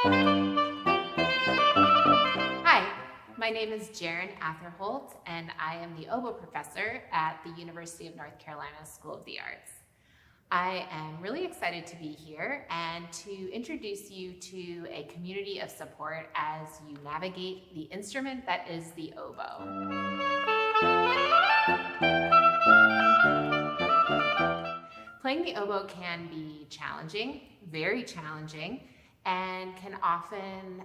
Hi, my name is Jaren Atherholt, and I am the oboe professor at the University of North Carolina School of the Arts. I am really excited to be here and to introduce you to a community of support as you navigate the instrument that is the oboe. Playing the oboe can be challenging, very challenging, and can often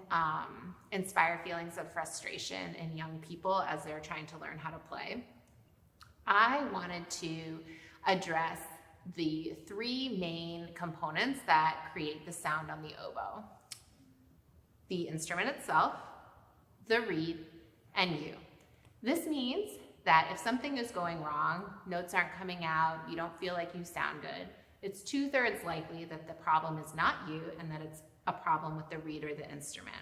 inspire feelings of frustration in young people as they're trying to learn how to play. I wanted to address the three main components that create the sound on the oboe: the instrument itself, the reed, and you. This means that if something is going wrong, notes aren't coming out, you don't feel like you sound good, it's 2/3 likely that the problem is not you and that it's a problem with the reed or the instrument.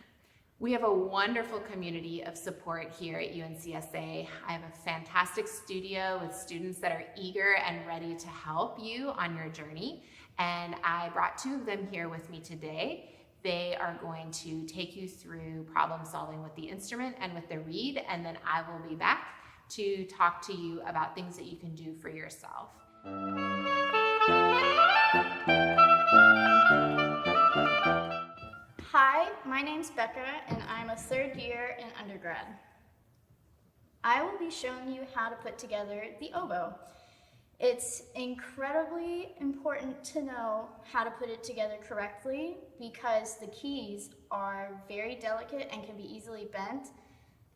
We have a wonderful community of support here at UNCSA. I have a fantastic studio with students that are eager and ready to help you on your journey. And I brought two of them here with me today. They are going to take you through problem solving with the instrument and with the reed, and then I will be back to talk to you about things that you can do for yourself. Hi, my name's Becca, and I'm a third year in undergrad. I will be showing you how to put together the oboe. It's incredibly important to know how to put it together correctly because the keys are very delicate and can be easily bent,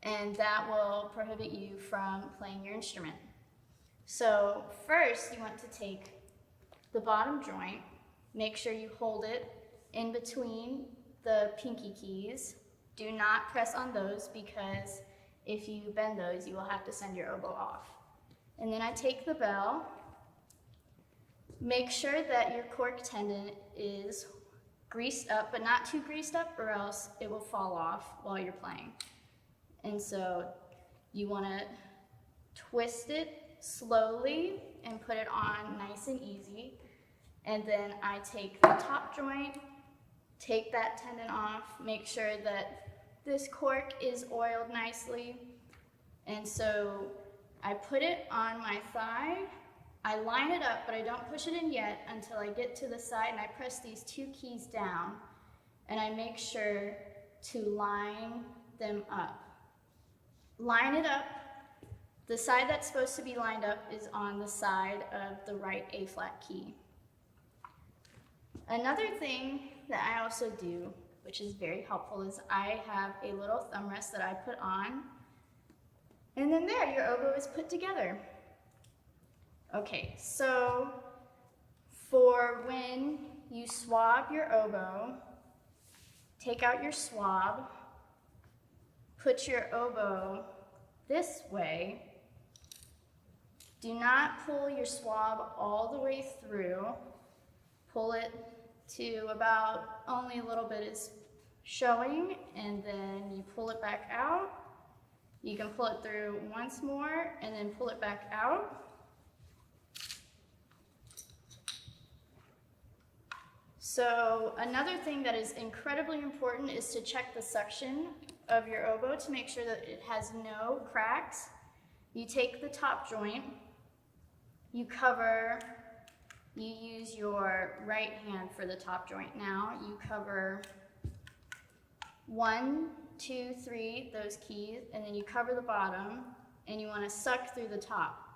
and that will prohibit you from playing your instrument. So first, you want to take the bottom joint, make sure you hold it in between the pinky keys. Do not press on those because if you bend those, you will have to send your oboe off. And then I take the bell, make sure that your cork tendon is greased up, but not too greased up or else it will fall off while you're playing. And so you want to twist it slowly and put it on nice and easy. And then I take the top joint, take that tendon off, make sure that this cork is oiled nicely. And so I put it on my thigh, I line it up, but I don't push it in yet until I get to the side, and I press these two keys down, and I make sure to line them up. Line it up. The side that's supposed to be lined up is on the side of the right A flat key. Another thing that I also do, which is very helpful, is I have a little thumb rest that I put on, and then there, your oboe is put together. Okay, so for when you swab your oboe, take out your swab, put your oboe this way. Do not pull your swab all the way through. Pull it to about only a little bit is showing, and then you pull it back out. You can pull it through once more and then pull it back out. So another thing that is incredibly important is to check the suction of your oboe to make sure that it has no cracks. You take the top joint, you use your right hand for the top joint now. You cover 1, 2, 3, those keys, and then you cover the bottom, and you want to suck through the top.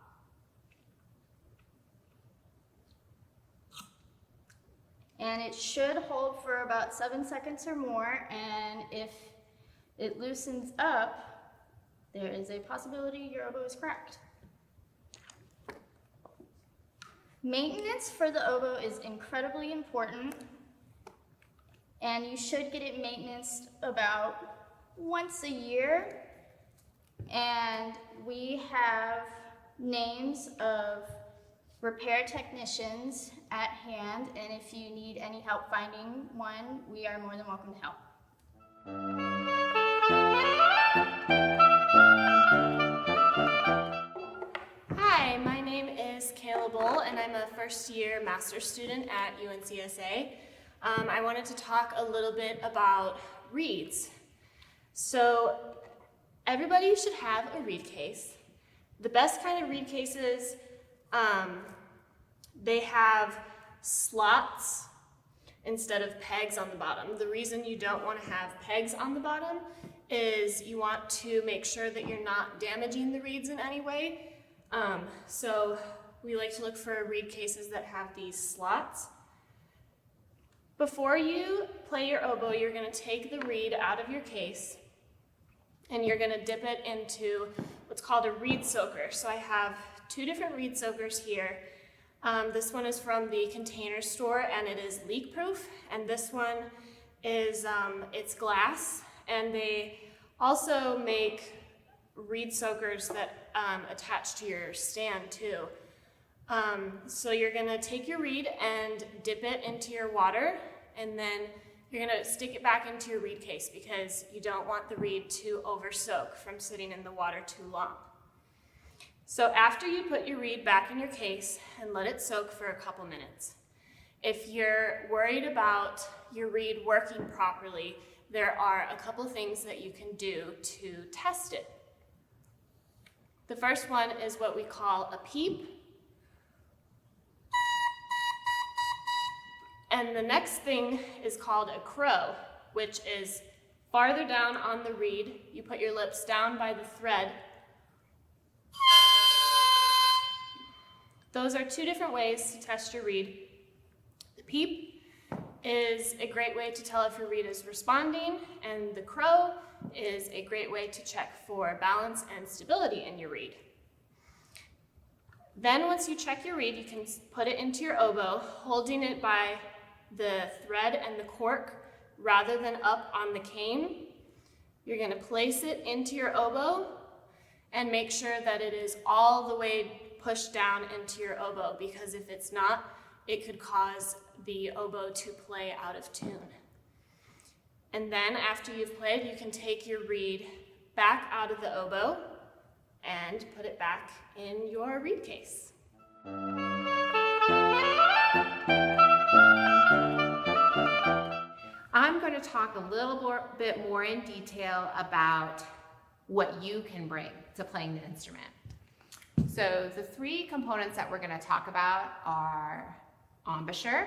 And it should hold for about 7 seconds or more, and if it loosens up, there is a possibility your oboe is cracked. Maintenance for the oboe is incredibly important, and you should get it maintained about once a year. And we have names of repair technicians at hand, and if you need any help finding one, we are more than welcome to help. Hi, my name is Kayla Bull, and I'm a first-year master's student at UNCSA. I wanted to talk a little bit about reeds. So everybody should have a reed case. The best kind of reed cases, they have slots instead of pegs on the bottom. The reason you don't want to have pegs on the bottom is you want to make sure that you're not damaging the reeds in any way. So we like to look for reed cases that have these slots. Before you play your oboe, you're going to take the reed out of your case and you're going to dip it into what's called a reed soaker. So I have 2 different reed soakers here. This one is from the Container Store and it is leak proof, and this one is it's glass, and they also make reed soakers that attach to your stand too. So you're gonna take your reed and dip it into your water, and then you're gonna stick it back into your reed case because you don't want the reed to over soak from sitting in the water too long. So after you put your reed back in your case and let it soak for a couple minutes, if you're worried about your reed working properly, there are a couple things that you can do to test it. The first one is what we call a peep. And the next thing is called a crow, which is farther down on the reed. You put your lips down by the thread. Those are 2 different ways to test your reed. The peep is a great way to tell if your reed is responding, and the crow is a great way to check for balance and stability in your reed. Then once you check your reed, you can put it into your oboe, holding it by the thread and the cork rather than up on the cane. You're going to place it into your oboe and make sure that it is all the way pushed down into your oboe, because if it's not, it could cause the oboe to play out of tune. And then after you've played, you can take your reed back out of the oboe and put it back in your reed case. I'm going to talk a little bit more in detail about what you can bring to playing the instrument. So the 3 components that we're going to talk about are embouchure,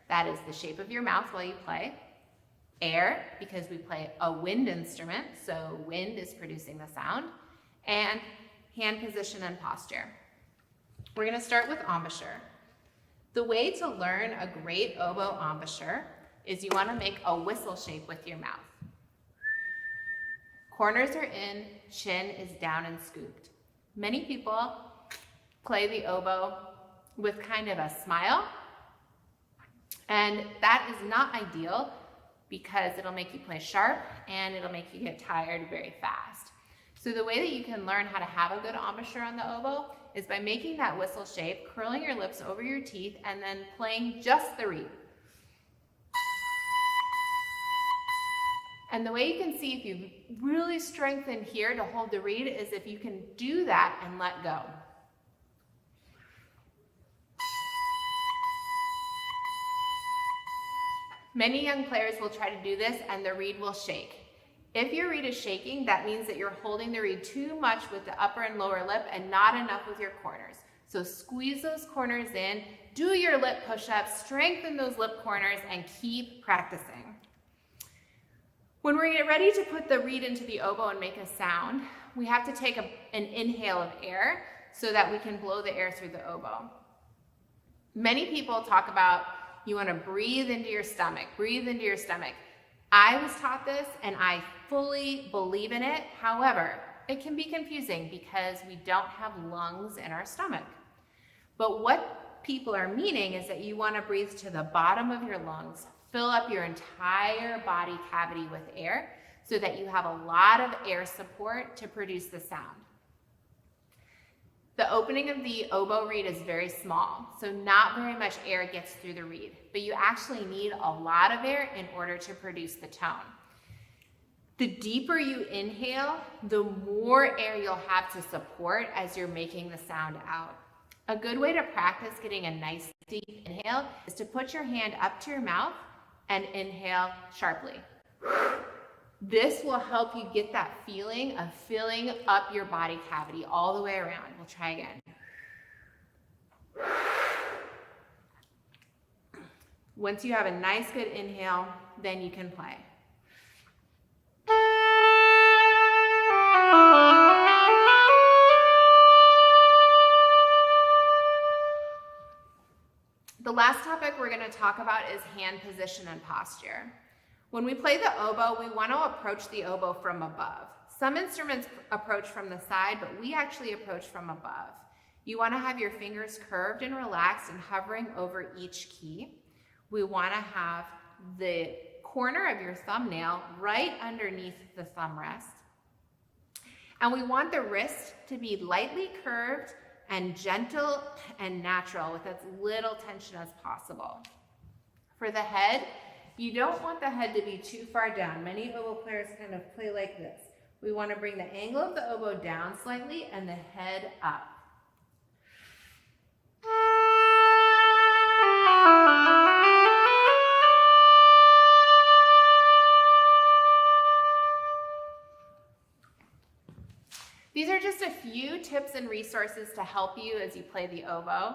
that is the shape of your mouth while you play; air, because we play a wind instrument, so wind is producing the sound; and hand position and posture. We're going to start with embouchure. The way to learn a great oboe embouchure is you want to make a whistle shape with your mouth. Corners are in, chin is down and scooped. Many people play the oboe with kind of a smile, and that is not ideal because it'll make you play sharp and it'll make you get tired very fast. So the way that you can learn how to have a good embouchure on the oboe is by making that whistle shape, curling your lips over your teeth, and then playing just the reed. And the way you can see if you really strengthen here to hold the reed is if you can do that and let go. Many young players will try to do this and the reed will shake. If your reed is shaking, that means that you're holding the reed too much with the upper and lower lip and not enough with your corners. So squeeze those corners in, do your lip push-ups, strengthen those lip corners, and keep practicing. When we get ready to put the reed into the oboe and make a sound, we have to take an inhale of air so that we can blow the air through the oboe. Many people talk about you want to breathe into your stomach, breathe into your stomach. I was taught this and I fully believe in it. However, it can be confusing because we don't have lungs in our stomach. But what people are meaning is that you want to breathe to the bottom of your lungs, fill up your entire body cavity with air so that you have a lot of air support to produce the sound. The opening of the oboe reed is very small, so not very much air gets through the reed, but you actually need a lot of air in order to produce the tone. The deeper you inhale, the more air you'll have to support as you're making the sound out. A good way to practice getting a nice deep inhale is to put your hand up to your mouth and inhale sharply. This will help you get that feeling of filling up your body cavity all the way around. We'll try again. Once you have a nice good inhale, then you can play. The last topic we're going to talk about is hand position and posture. When we play the oboe, we want to approach the oboe from above. Some instruments approach from the side, but we actually approach from above. You want to have your fingers curved and relaxed and hovering over each key. We want to have the corner of your thumbnail right underneath the thumb rest. And we want the wrist to be lightly curved and gentle and natural with as little tension as possible. For the head, you don't want the head to be too far down. Many oboe players kind of play like this. We want to bring the angle of the oboe down slightly and the head up. These are just a few tips and resources to help you as you play the oboe.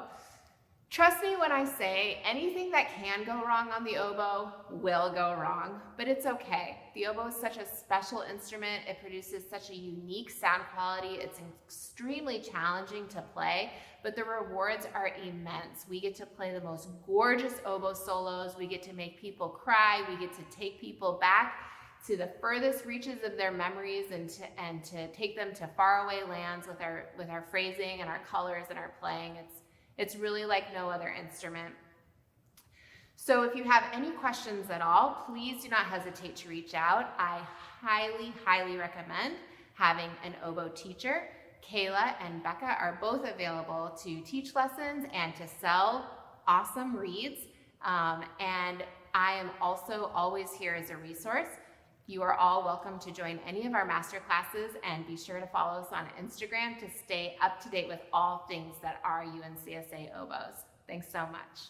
Trust me when I say anything that can go wrong on the oboe will go wrong, but it's okay. The oboe is such a special instrument. It produces such a unique sound quality. It's extremely challenging to play, but the rewards are immense. We get to play the most gorgeous oboe solos. We get to make people cry. We get to take people back to the furthest reaches of their memories and to take them to faraway lands with our phrasing and our colors and our playing. It's really like no other instrument. So if you have any questions at all, please do not hesitate to reach out. I highly, highly recommend having an oboe teacher. Kayla and Becca are both available to teach lessons and to sell awesome reeds. And I am also always here as a resource. You are all welcome to join any of our master classes, and be sure to follow us on Instagram to stay up to date with all things that are UNCSA oboes. Thanks so much.